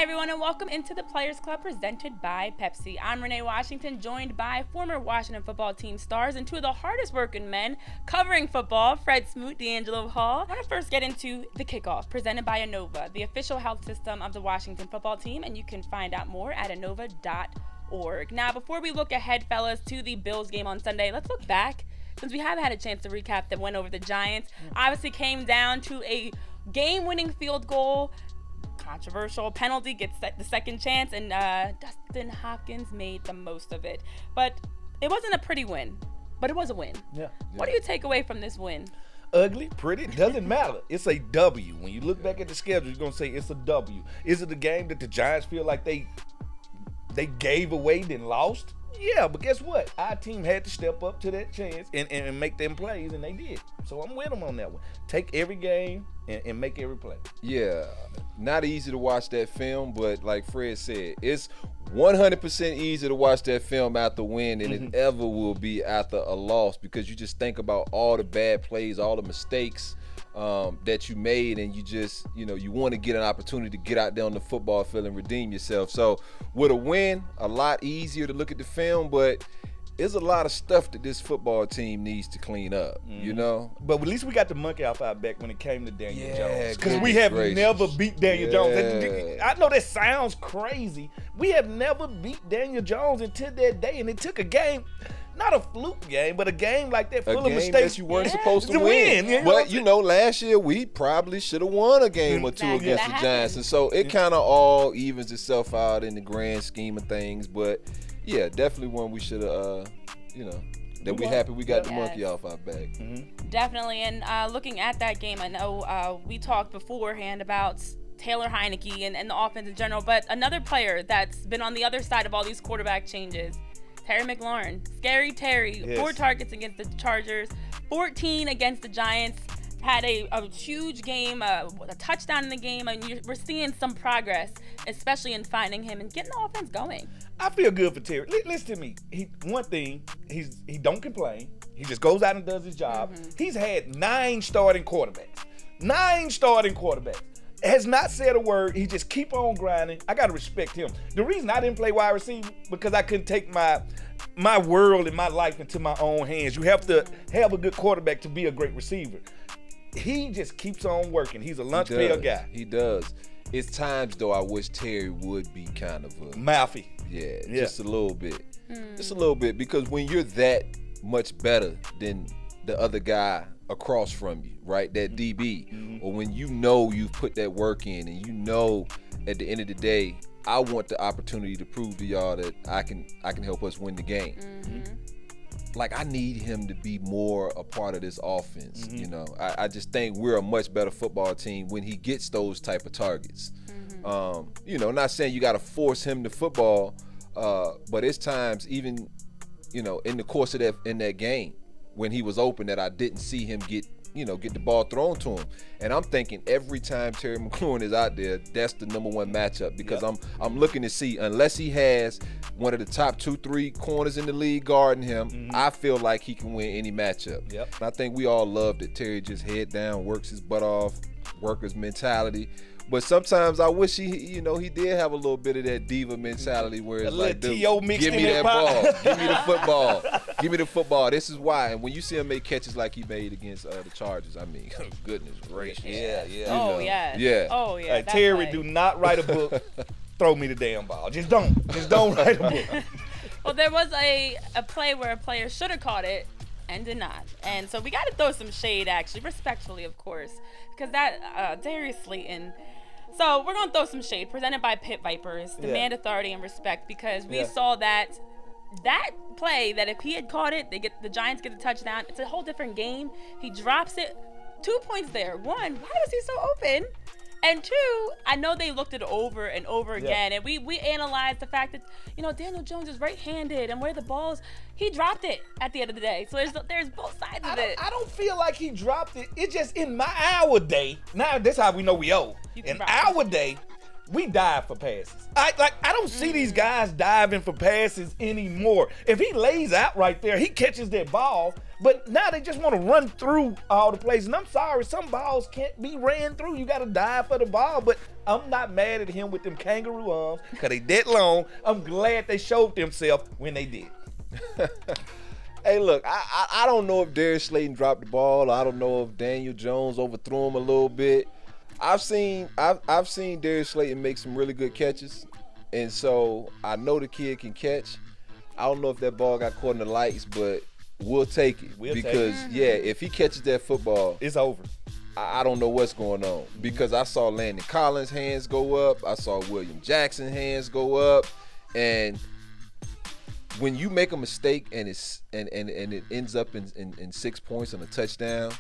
Hi, everyone, and welcome into the Players Club presented by Pepsi. I'm Renee Washington, joined by former Washington football team stars and two of the hardest working men covering football, Fred Smoot, DeAngelo Hall. I want to first get into the kickoff presented by Inova, the official health system of the Washington football team, and you can find out more at inova.org. Now, before we look ahead, fellas, to the Bills game on Sunday, let's look back. Since we haven't had a chance to recap that win over the Giants, obviously came down to a game-winning field goal. Controversial penalty gets the second chance, and Dustin Hopkins made the most of it. But it wasn't a pretty win, but it was a win. Yeah. What do you take away from this win? Ugly, pretty, doesn't matter. It's a W. When you look back at the schedule, you're going to say it's a W. Is it a game that the Giants feel like they gave away, then lost? Yeah, but guess what? Our team had to step up to that chance and make them plays, and they did. So I'm with them on that one. Take every game and make every play. Yeah, not easy to watch that film, but like Fred said, it's 100% easy to watch that film after a win than it ever will be after a loss, because you just think about all the bad plays, all the mistakes that you made, and you just, you want to get an opportunity to get out there on the football field and redeem yourself. So with a win, a lot easier to look at the film, but there's a lot of stuff that this football team needs to clean up, But at least we got the monkey off our back when it came to Daniel Yeah, Jones. Because we have gracious. never beat Daniel Yeah. Jones. I know that sounds crazy. We have never beat Daniel Jones until that day, and it took a game. Not a fluke game, but a game like that full of mistakes. That you weren't supposed to win. win. But last year we probably should have won a game or two against the Giants, and so it kind of all evens itself out in the grand scheme of things. But yeah, definitely one we should have, that we happy we got the monkey off our back. Definitely, and looking at that game, I know we talked beforehand about Taylor Heineke and the offense in general, but another player that's been on the other side of all these quarterback changes, Terry McLaurin. Scary Terry, Yes. 4 targets against the Chargers, 14 against the Giants, had a huge game, a touchdown in the game, and we're seeing some progress, especially in finding him and getting the offense going. I feel good for Terry. Listen to me. He don't complain. He just goes out and does his job. He's had 9 starting quarterbacks. 9 starting quarterbacks. Has not said a word. He just keep on grinding. I got to respect him. The reason I didn't play wide receiver, because I couldn't take my world and my life into my own hands. You have to have a good quarterback to be a great receiver. He just keeps on working. He's a lunch pail guy. He does. It's times, though, I wish Terry would be kind of a Mouthy. Yeah, just a little bit. Just a little bit, because when you're that much better than the other guy across from you, right, that DB, or when you've put that work in, and at the end of the day, I want the opportunity to prove to y'all that I can help us win the game. Like, I need him to be more a part of this offense. I just think we're a much better football team when he gets those type of targets. Not saying you got to force him to football, but it's times even, in the course of that game when he was open, that I didn't see him get the ball thrown to him. And I'm thinking every time Terry McLaurin is out there, that's the number one matchup, because I'm looking to see, unless he has one of the top 2-3 corners in the league guarding him, I feel like he can win any matchup. And I think we all love that Terry just head down, works his butt off, workers mentality. But sometimes I wish he did have a little bit of that diva mentality, where it's like, give me that ball, give me the football, give me the football. This is why. And when you see him make catches like he made against the Chargers, I mean, goodness gracious. Yeah. Yeah. Oh, yeah. Like, Terry, do not write a book. Throw me the damn ball. Just don't write a book. Well, there was a play where a player should have caught it and did not. And so we got to throw some shade, actually, respectfully, of course, because that Darius Slayton. So we're going to throw some shade, presented by Pit Vipers, demand authority and respect, because we saw that play, that if he had caught it, the Giants get the touchdown. It's a whole different game. He drops it. 2 points there. 1, why was he so open? And 2, I know they looked it over and over again, and we analyzed the fact that, Daniel Jones is right-handed, and where the balls, he dropped it at the end of the day. So there's both sides of it. I don't feel like he dropped it. It's just in our day. Now, that's how we know we old. In our day, we dive for passes. I don't see these guys diving for passes anymore. If he lays out right there, he catches that ball. But now they just want to run through all the plays. And I'm sorry, some balls can't be ran through. You got to dive for the ball. But I'm not mad at him with them kangaroo arms because they that long. I'm glad they showed themselves when they did. Hey, look, I don't know if Darius Slayton dropped the ball. I don't know if Daniel Jones overthrew him a little bit. I've seen Darius Slayton make some really good catches, and so I know the kid can catch. I don't know if that ball got caught in the lights, but we'll take it because if he catches that football, it's over. I don't know what's going on because I saw Landon Collins' hands go up. I saw William Jackson's hands go up, and when you make a mistake and it ends up in 6 points and a touchdown,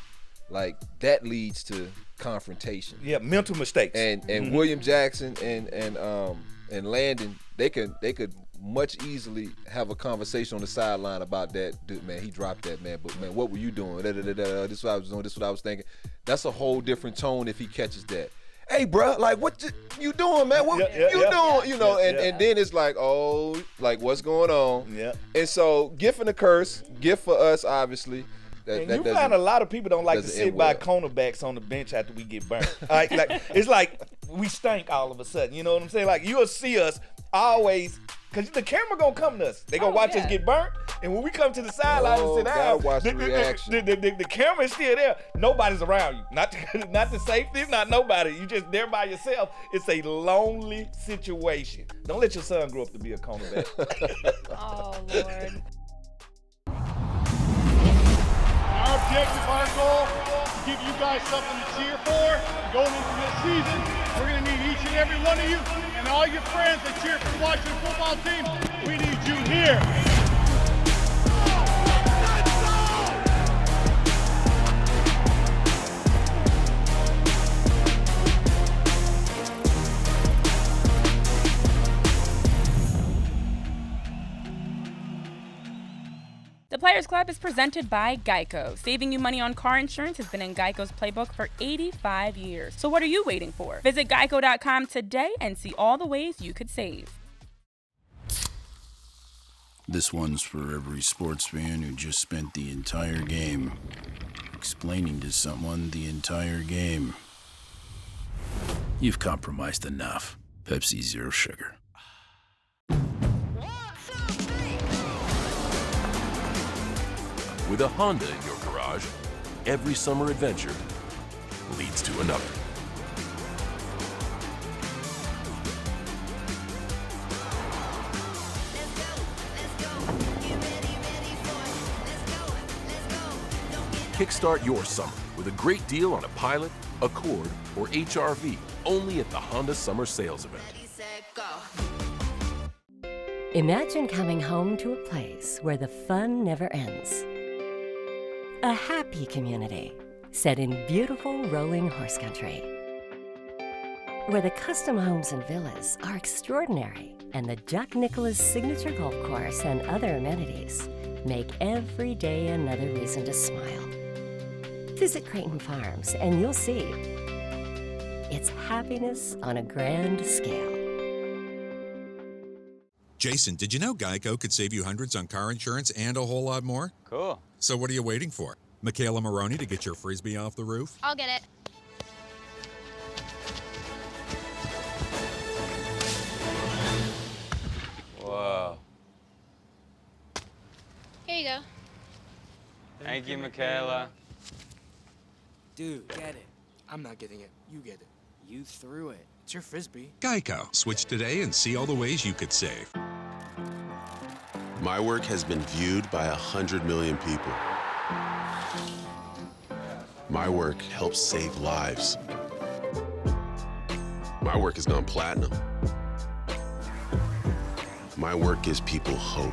like that leads to confrontation. Yeah, mental mistakes. And William Jackson and Landon, they could much easily have a conversation on the sideline about that. Dude, man, he dropped that, man. But man, what were you doing? This is what I was doing. This is what I was thinking. That's a whole different tone if he catches that. Hey, bro, like, what you doing, man? What you doing? You know, and then it's like, oh, like, what's going on? Yeah. And so, gift and a curse. Gift for us, obviously. And you find a lot of people don't like to sit by cornerbacks on the bench after we get burnt. Like, it's like we stink all of a sudden. You know what I'm saying? Like, you'll see us always, because the camera going to come to us. They going to watch us get burnt. And when we come to the sideline and sit down, the camera is still there. Nobody's around you. Not the safety, not nobody. You just there by yourself. It's a lonely situation. Don't let your son grow up to be a cornerback. Oh, Lord. Our objective, our goal, to give you guys something to cheer for. Going into this season, we're going to need each and every one of you and all your friends that cheer for the Washington football team. We need you here. The Players Club is presented by Geico. Saving you money on car insurance has been in Geico's playbook for 85 years. So what are you waiting for? Visit geico.com today and see all the ways you could save. This one's for every sports fan who just spent the entire game explaining to someone the entire game. You've compromised enough. Pepsi Zero Sugar. With a Honda in your garage, every summer adventure leads to another. Kickstart your summer with a great deal on a Pilot, Accord, or HR-V only at the Honda Summer Sales Event. Imagine coming home to a place where the fun never ends. A happy community set in beautiful rolling horse country, where the custom homes and villas are extraordinary, and the Jack Nicklaus signature golf course and other amenities make every day another reason to smile. Visit Creighton Farms and you'll see it's happiness on a grand scale. Jason, did you know Geico could save you hundreds on car insurance and a whole lot more? Cool. So what are you waiting for? Michaela Maroney to get your Frisbee off the roof? I'll get it. Whoa. Here you go. Thank you, Michaela. Dude, get it. I'm not getting it. You get it. You threw it. It's your Frisbee. Geico. Switch today and see all the ways you could save. My work has been viewed by 100 million people. My work helps save lives. My work has gone platinum. My work gives people hope.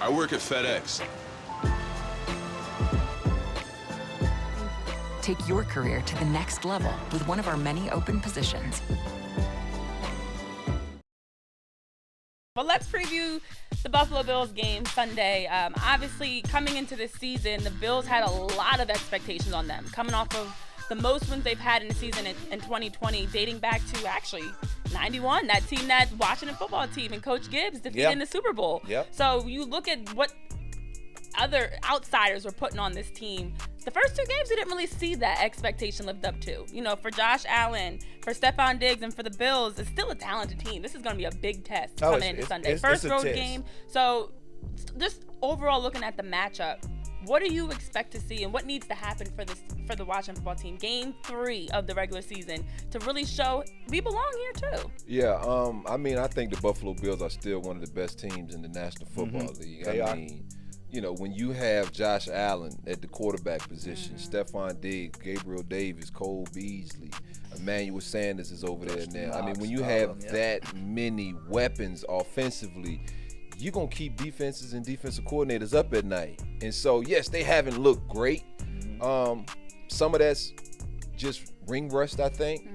I work at FedEx. Take your career to the next level with one of our many open positions. Well, let's preview the Buffalo Bills game Sunday. Obviously, coming into this season, the Bills had a lot of expectations on them, coming off of the most wins they've had in the season in 2020, dating back to actually 91, that team, that Washington football team, and Coach Gibbs defeated in the Super Bowl. So you look at what other outsiders were putting on this team, the first 2 games we didn't really see that expectation lived up to. You know, for Josh Allen, for Stephon Diggs, and for the Bills, it's still a talented team. This is going to be a big test coming into Sunday. First road game. So just overall looking at the matchup, what do you expect to see and what needs to happen for the Washington football team? Game 3 of the regular season to really show we belong here too. Yeah, I mean, I think the Buffalo Bills are still one of the best teams in the National Football League. I mean, you know, when you have Josh Allen at the quarterback position, Stephon Diggs, Gabriel Davis, Cole Beasley, Emmanuel Sanders is over there now. I mean, when you have that many weapons offensively, you're going to keep defenses and defensive coordinators up at night. And so, yes, they haven't looked great. Some of that's just ring rust, I think.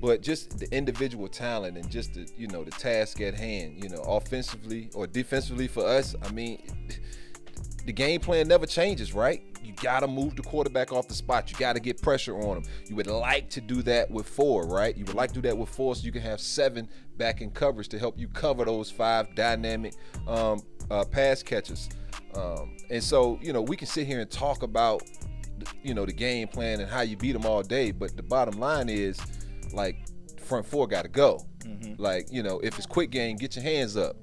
But just the individual talent and just the, you know, the task at hand, you know, offensively or defensively for us, I mean, the game plan never changes, right? You got to move the quarterback off the spot. You got to get pressure on him. You would like to do that with 4, right? You would like to do that with 4 so you can have 7 back in coverage to help you cover those 5 dynamic pass catchers. And so, you know, we can sit here and talk about, you know, the game plan and how you beat them all day, but the bottom line is, like, front 4 got to go. Like, you know, if it's quick game, get your hands up.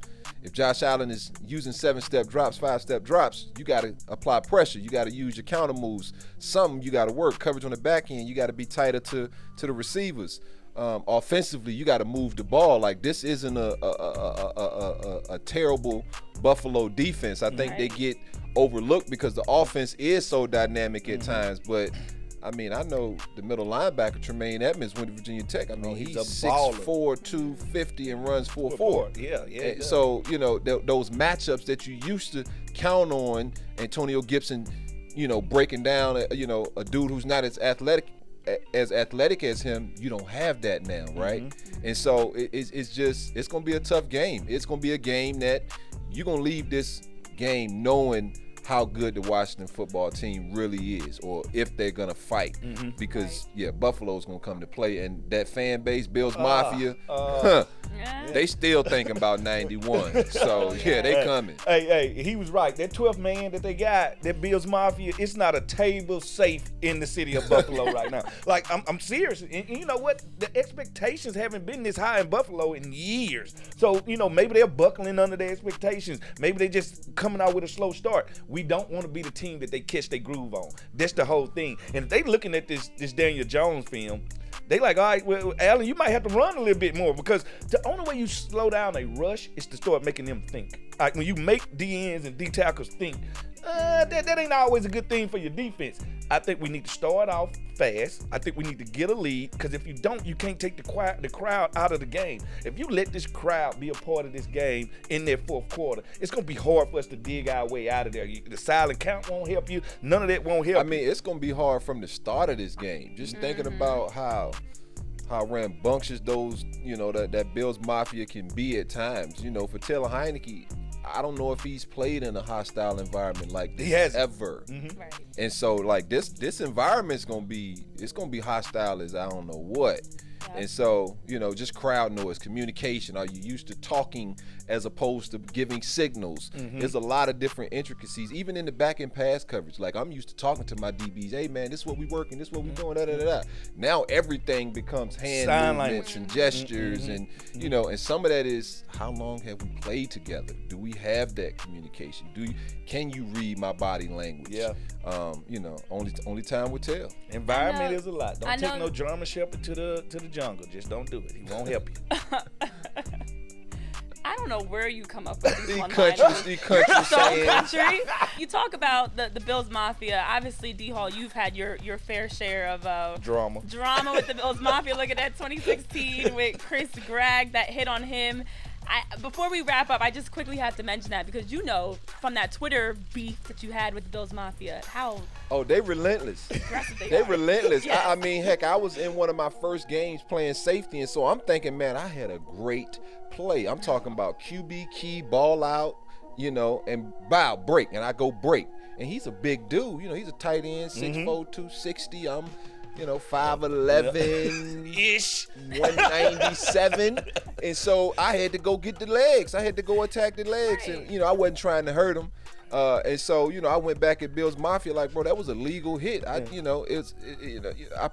If Josh Allen is using 7-step drops, 5-step drops, you got to apply pressure. You got to use your counter moves. Something you got to work. Coverage on the back end, you got to be tighter to the receivers. Offensively, you got to move the ball. Like, this isn't a terrible Buffalo defense. I think they get overlooked because the offense is so dynamic at times, but I mean, I know the middle linebacker, Tremaine Edmonds, went to Virginia Tech. I mean, he's 6'4", 250 and runs 4.4. Yeah. So, you know, those matchups that you used to count on, Antonio Gibson, you know, breaking down, you know, a dude who's not as athletic as him, you don't have that now, right? And so it's going to be a tough game. It's going to be a game that you're going to leave this game knowing how good the Washington football team really is, or if they're gonna fight, because Buffalo's gonna come to play, and that fan base, Bills Mafia, they still thinking about 91. So they coming. Hey, he was right. That 12th man that they got, that Bills Mafia, it's not a table safe in the city of Buffalo right now. Like, I'm serious. And you know what? The expectations haven't been this high in Buffalo in years. So, you know, maybe they're buckling under their expectations. Maybe they're just coming out with a slow start. We don't want to be the team that they catch their groove on. That's the whole thing. And if they looking at this Daniel Jones film, they like, all right, well, Allen, you might have to run a little bit more, because the only way you slow down a rush is to start making them think. Like, when you make D-ends and D-tackles think, that ain't always a good thing for your defense. I think we need to start off fast. I think we need to get a lead, because if you don't, you can't take the crowd out of the game. If you let this crowd be a part of this game in their fourth quarter, it's going to be hard for us to dig our way out of there. The silent count won't help you. None of that won't help you. I mean, it's going to be hard from the start of this game. Just thinking about how rambunctious those, you know, that Bills Mafia can be at times. You know, for Taylor Heineke, I don't know if he's played in a hostile environment like this ever. Right. And so, like, this environment's gonna be hostile as I don't know what. And so, you know, just crowd noise, communication. Are you used to talking as opposed to giving signals? There's a lot of different intricacies, even in the back end pass coverage. Like, I'm used to talking to my DBs. Hey, man, this is what we working. This is what we doing. Now everything becomes hand movements and gestures, and you know, and some of that is how long have we played together? Do we have that communication? Can you read my body language? You know, only time will tell. Environment is a lot. Don't take no German Shepherd to the jungle. Just don't do it. He won't help you. I don't know where you come up with these one-liners. You're so country. You talk about the Bills Mafia. Obviously, D-Hall, you've had your fair share of drama with the Bills Mafia. Look at that 2016 with Chris Gregg, that hit on him. Before we wrap up, I just quickly have to mention that, because you know from that Twitter beef that you had with the Bills Mafia, how they relentless. They relentless. Yes. I mean, heck, I was in one of my first games playing safety, and so I'm thinking, man, I had a great play. I'm talking about QB key, ball out, you know, and bow, break, and I go break. And he's a big dude. You know, he's a tight end, 6'4", 260. I'm, you know, 5'11-ish, 197. And so I had to go get the legs. I had to go attack the legs. And, you know, I wasn't trying to hurt him. And so, you know, I went back at Bills Mafia like, bro, that was a legal hit. I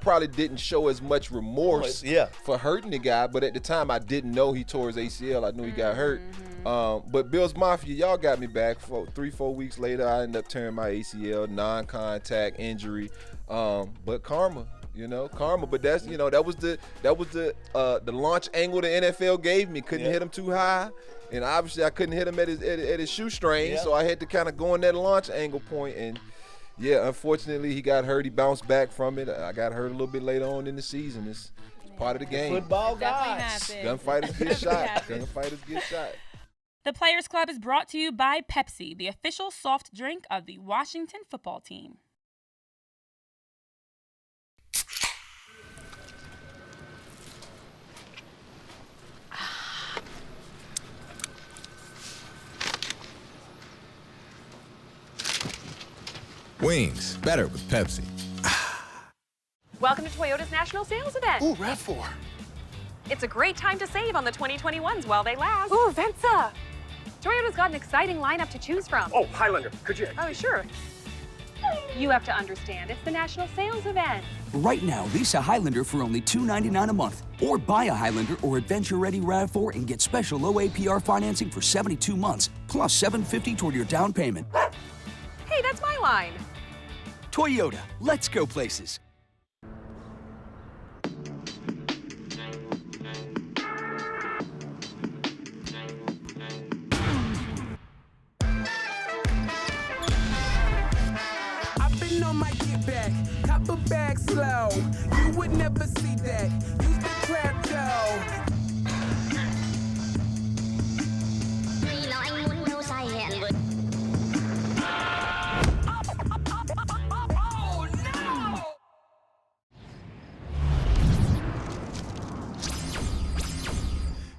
probably didn't show as much remorse for hurting the guy, but at the time I didn't know he tore his ACL. I knew he got hurt. But Bills Mafia, y'all got me back. 3-4 weeks later, I ended up tearing my ACL, non-contact injury. But karma. But that's, that was the launch angle the NFL gave me. Couldn't hit him too high, and obviously I couldn't hit him at his shoestring, so I had to kind of go in that launch angle point. And unfortunately he got hurt. He bounced back from it. I got hurt a little bit later on in the season. It's part of the game. Football guys. Gunfighters get shot. Gunfighters get shot. The Players Club is brought to you by Pepsi, the official soft drink of the Washington football team. Wings, better with Pepsi. Welcome to Toyota's National Sales Event. Ooh, RAV4. It's a great time to save on the 2021s while they last. Ooh, Venza. Toyota's got an exciting lineup to choose from. Oh, Highlander, could you? Oh, sure. You have to understand, it's the National Sales Event. Right now, lease a Highlander for only $299 a month. Or buy a Highlander or adventure-ready RAV4 and get special low APR financing for 72 months, plus $750 toward your down payment. Hey, that's my line. Toyota, let's go places. I've been on my get back, cop a bag slow. You would never see that. Use the trap dough.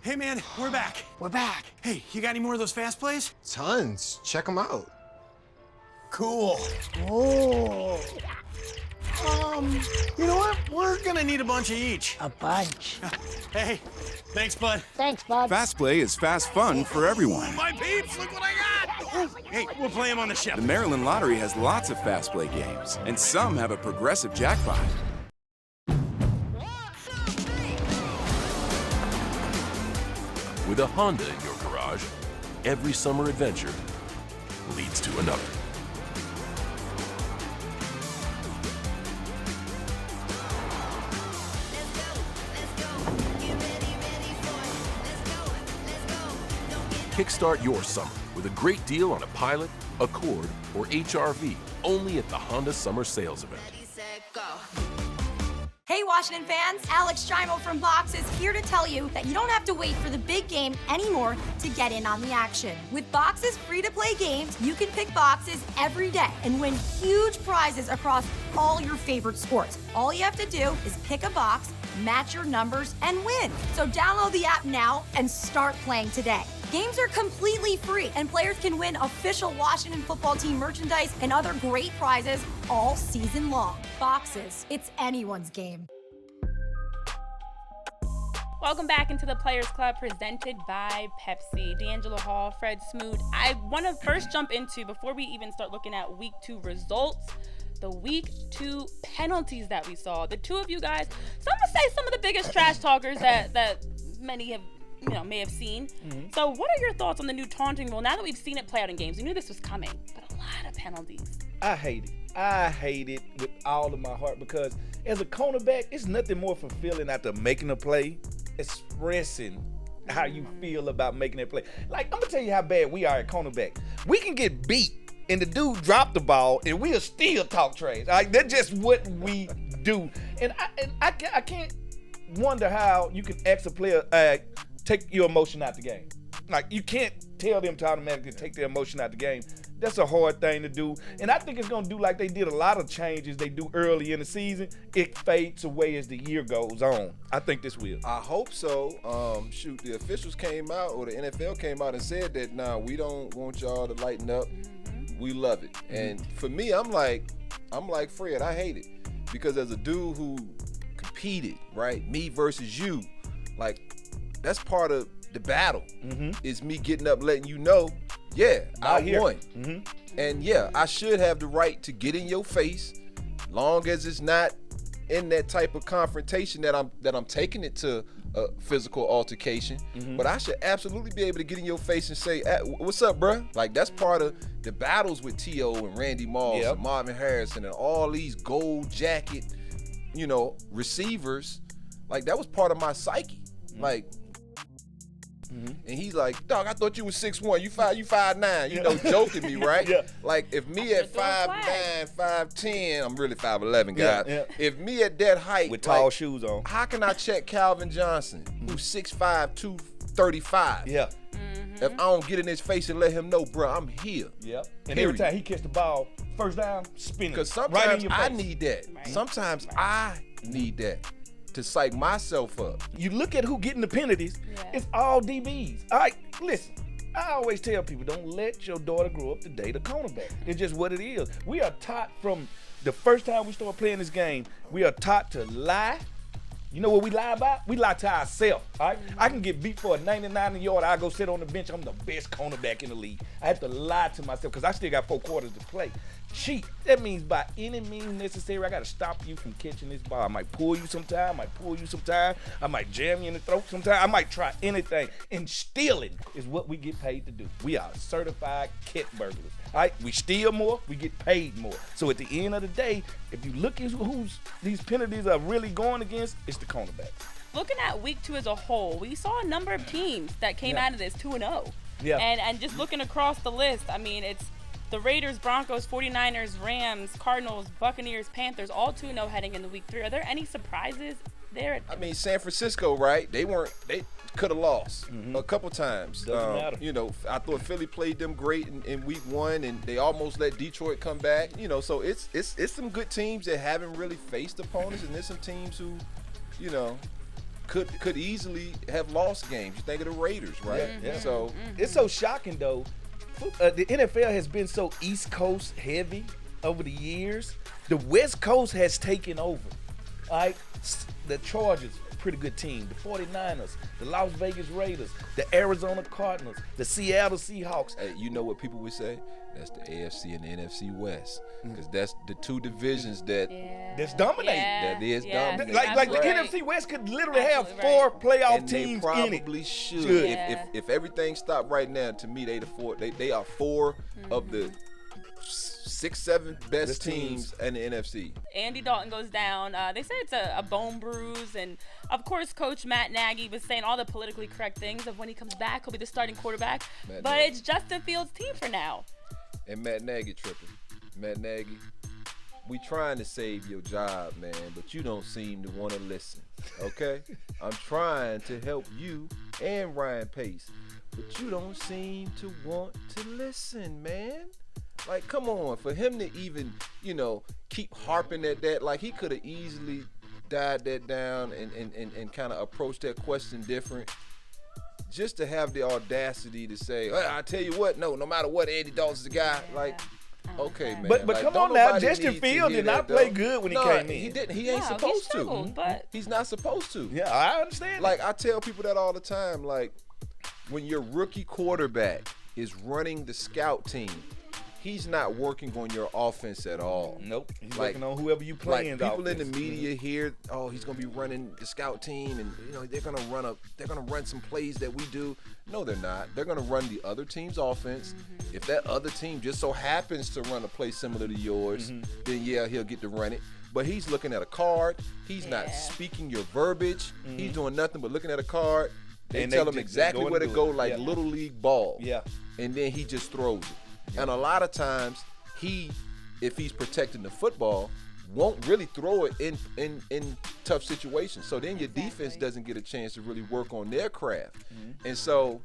Hey man, we're back. We're back. Hey, you got any more of those fast plays? Tons. Check them out. Cool. Oh. You know what? We're gonna need a bunch of each. A bunch. Hey, thanks, bud. Thanks, bud. Fast Play is fast fun for everyone. My peeps, look what I got! Hey, we'll play them on the ship. The Maryland Lottery has lots of Fast Play games, and some have a progressive jackpot. With a Honda in your garage, every summer adventure leads to another. Kickstart your summer with a great deal on a Pilot, Accord, or HR-V only at the Honda Summer Sales Event. Hey Washington fans, Alex Strimo from Box is here to tell you that you don't have to wait for the big game anymore to get in on the action. With Box's free-to-play games, you can pick boxes every day and win huge prizes across all your favorite sports. All you have to do is pick a box, match your numbers, and win. So download the app now and start playing today. Games are completely free, and players can win official Washington football team merchandise and other great prizes all season long. Boxes, it's anyone's game. Welcome back into the Players Club presented by Pepsi. DeAngelo Hall, Fred Smoot. I want to first jump into, before we even start looking at Week 2 results, the Week 2 penalties that we saw. The two of you guys, some would say some of the biggest trash talkers that many have may have seen. So what are your thoughts on the new taunting rule now that we've seen it play out in games? We knew this was coming, but a lot of penalties. I hate it. I hate it with all of my heart because as a cornerback, it's nothing more fulfilling after making a play, expressing how you feel about making that play. Like, I'm gonna tell you how bad we are at cornerback. We can get beat and the dude dropped the ball and we'll still talk trash. Like, that's just what we do. And I can't wonder how you can ask a player, take your emotion out the game. Like, you can't tell them to automatically take their emotion out the game. That's a hard thing to do. And I think it's going to do like they did a lot of changes they do early in the season. It fades away as the year goes on. I think this will. I hope so. The officials came out, or the NFL came out and said that, nah, we don't want y'all to lighten up. We love it. And for me, I'm like Fred, I hate it. Because as a dude who competed, right, me versus you, like, that's part of the battle. Is me getting up letting you know, yeah, I won. And yeah, I should have the right to get in your face, long as it's not in that type of confrontation that I'm taking it to a physical altercation. But I should absolutely be able to get in your face and say, what's up, bruh? Like, that's part of the battles with T.O. and Randy Moss and Marvin Harrison and all these gold jacket, receivers. Like, that was part of my psyche. Like, and he's like, dog, I thought you was 6'1", you 5'9", joking me, right? Like, if me at 5'9", 5'10", I'm really 5'11", guys. If me at that height with tall shoes on, how can I check Calvin Johnson, who's 6'5", 235? If I don't get in his face and let him know, bro, I'm here. And every time he catch the ball, first down, spin it. Because sometimes right in your face. I need that. Sometimes I need that to psych myself up. You look at who getting the penalties, it's all DBs. All right, listen, I always tell people, don't let your daughter grow up to date a cornerback. It's just what it is. We are taught from the first time we start playing this game, we are taught to lie. You know what we lie about? We lie to ourselves, all right? I can get beat for a 99-yard. I go sit on the bench. I'm the best cornerback in the league. I have to lie to myself because I still got 4 quarters to play. Cheat. That means by any means necessary, I got to stop you from catching this ball. I might pull you sometime. I might jam you in the throat sometime. I might try anything. And stealing is what we get paid to do. We are certified cat burglars. All right, we steal more, we get paid more. So at the end of the day, if you look at who's these penalties are really going against, it's the cornerbacks. Looking at week 2 as a whole, we saw a number of teams that came out of this 2-0. And just looking across the list, I mean, it's the Raiders, Broncos, 49ers, Rams, Cardinals, Buccaneers, Panthers, all 2-0 heading into week 3. Are there any surprises there? I mean, San Francisco, right? They could have lost a couple times. Doesn't matter. I thought Philly played them great in week 1, and they almost let Detroit come back. So it's some good teams that haven't really faced opponents, and there's some teams who, could easily have lost games. You think of the Raiders, right? So it's so shocking though. The NFL has been so East Coast heavy over the years. The West Coast has taken over. All right, the Chargers, a pretty good team. The 49ers, the Las Vegas Raiders, the Arizona Cardinals, the Seattle Seahawks. Hey, you know what people would say? That's the AFC and the NFC West, because that's the 2 divisions that's dominating. That is dominating. Like the NFC West could literally have 4 playoff teams they in it. Probably should. If everything stopped right now, to me, they are 4 of the 6-7 best teams in the NFC. Andy Dalton goes down. They say it's a bone bruise, and of course, Coach Matt Nagy was saying all the politically correct things of when he comes back, he'll be the starting quarterback. But it's Justin Fields' team for now. And Matt Nagy tripping. Matt Nagy, we trying to save your job, man, but you don't seem to want to listen, okay? I'm trying to help you and Ryan Pace, but you don't seem to want to listen, man. Like, come on, for him to even, keep harping at that, like he could have easily dialed that down and kind of approached that question different. Just to have the audacity to say, I tell you what, no matter what, Andy Dalton's the guy. Like, okay, man. But like, come on now, Justin Fields did not play good when he came in. He didn't. He ain't supposed to. But he's not supposed to. Yeah, I understand. Like, I tell people that all the time. Like, when your rookie quarterback is running the scout team, he's not working on your offense at all. Nope. He's working on whoever you playing. Like, people in the media hear, he's gonna be running the scout team, and they're gonna run some plays that we do. No, they're not. They're gonna run the other team's offense. If that other team just so happens to run a play similar to yours, then yeah, he'll get to run it. But he's looking at a card. He's not speaking your verbiage. He's doing nothing but looking at a card. They tell him exactly where to go, like little league ball. Yeah. And then he just throws it. And a lot of times, if he's protecting the football, won't really throw it in tough situations. So then your defense doesn't get a chance to really work on their craft. And so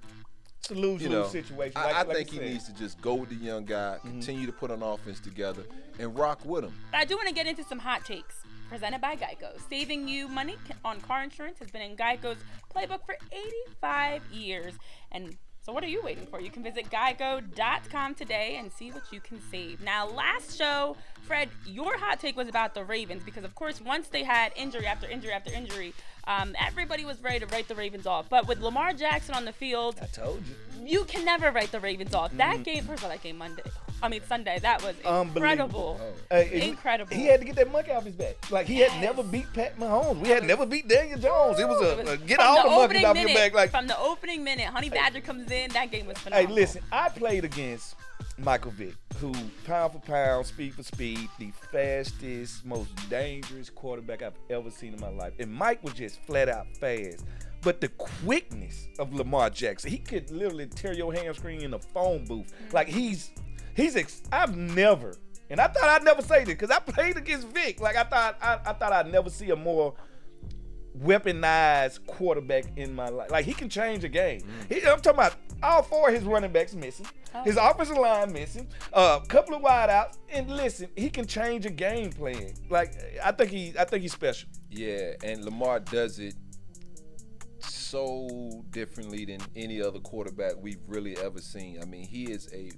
it's a lose-lose situation. I think he needs to just go with the young guy, continue to put an offense together, and rock with him. But I do want to get into some hot takes presented by Geico. Saving you money on car insurance has been in Geico's playbook for 85 years. And so what are you waiting for? You can visit geico.com today and see what you can save. Now, last show, Fred, your hot take was about the Ravens because, of course, once they had injury after injury after injury, Everybody was ready to write the Ravens off. But with Lamar Jackson on the field, I told you. You can never write the Ravens off. That game, first of all, that game Sunday, that was incredible. Incredible. He had to get that monkey off his back. Like, he had never beat Pat Mahomes. We had never beat Daniel Jones. It was a get all the monkeys off your back. Like, from the opening minute, Honey Badger comes in, that game was phenomenal. Hey, listen, I played against Michael Vick, who pound for pound, speed for speed, the fastest, most dangerous quarterback I've ever seen in my life. And Mike was just flat out fast. But the quickness of Lamar Jackson, he could literally tear your hamstring in a phone booth. Like, I've never, and I thought I'd never say this because I played against Vic. Like, I thought I'd never see a more weaponized quarterback in my life. Like, he can change a game. I'm talking about all four of his running backs missing, his offensive line missing, a couple of wideouts, and listen, he can change a game plan. Like, I think he's special. Yeah, and Lamar does it so differently than any other quarterback we've really ever seen. I mean, he is a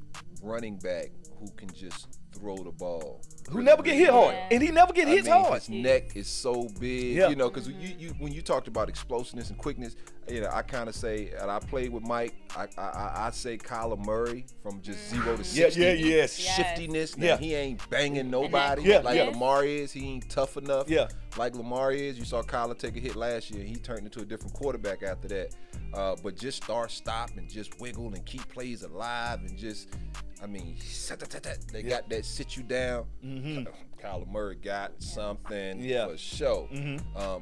running back who can just throw the ball. Who never get hit hard. And he never get hit hard. His neck is so big, you know, because you when you talked about explosiveness and quickness, you know, I kind of say, and I played with Mike, I say Kyler Murray from just 0 to 60. Shiftiness. Now, he ain't banging nobody like Lamar is. He ain't tough enough like Lamar is. You saw Kyler take a hit last year, and he turned into a different quarterback after that. But just stop, and just wiggle and keep plays alive and just, I mean, they got that sit you down. Kyler Murray got something for sure.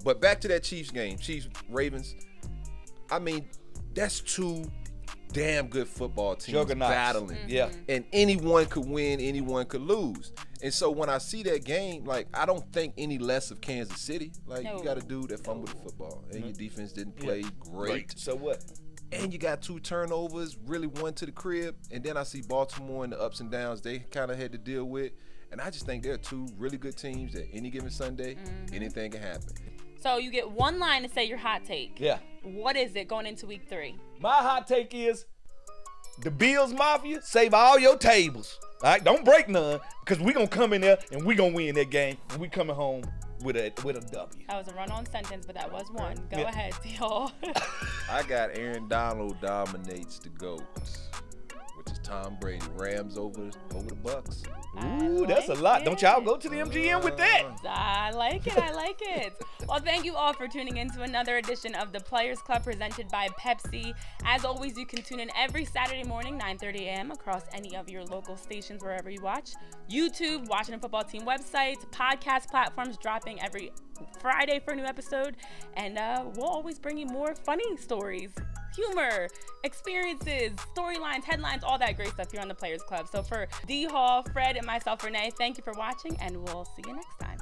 But back to that Chiefs game, Chiefs-Ravens. I mean, that's two damn good football teams battling. And anyone could win, anyone could lose. And so when I see that game, like, I don't think any less of Kansas City. Like, you got a dude that fumbled the football, and your defense didn't play great. So what? And you got 2 turnovers, really one to the crib. And then I see Baltimore and the ups and downs they kind of had to deal with. And I just think they're 2 really good teams that any given Sunday, anything can happen. So you get one line to say your hot take. Yeah. What is it going into week 3? My hot take is the Bills Mafia, save all your tables. All right, don't break none, because we're going to come in there and we're going to win that game. And we coming home with a W. That was a run-on sentence, but that was one. Go ahead, Theo. I got Aaron Donald dominates the GOAT, which is Tom Brady. Rams over the Bucks. Ooh, that's a lot. Don't y'all go to the MGM with that. I like it. Well, thank you all for tuning in to another edition of the Players Club presented by Pepsi. As always, you can tune in every Saturday morning, 9:30 a.m. across any of your local stations wherever you watch. YouTube, Washington Football Team websites, podcast platforms dropping every Friday for a new episode. And we'll always bring you more funny stories, humor, experiences, storylines, headlines, all that great stuff here on the Players Club. So for D Hall, Fred, and myself, Renee, thank you for watching, and we'll see you next time.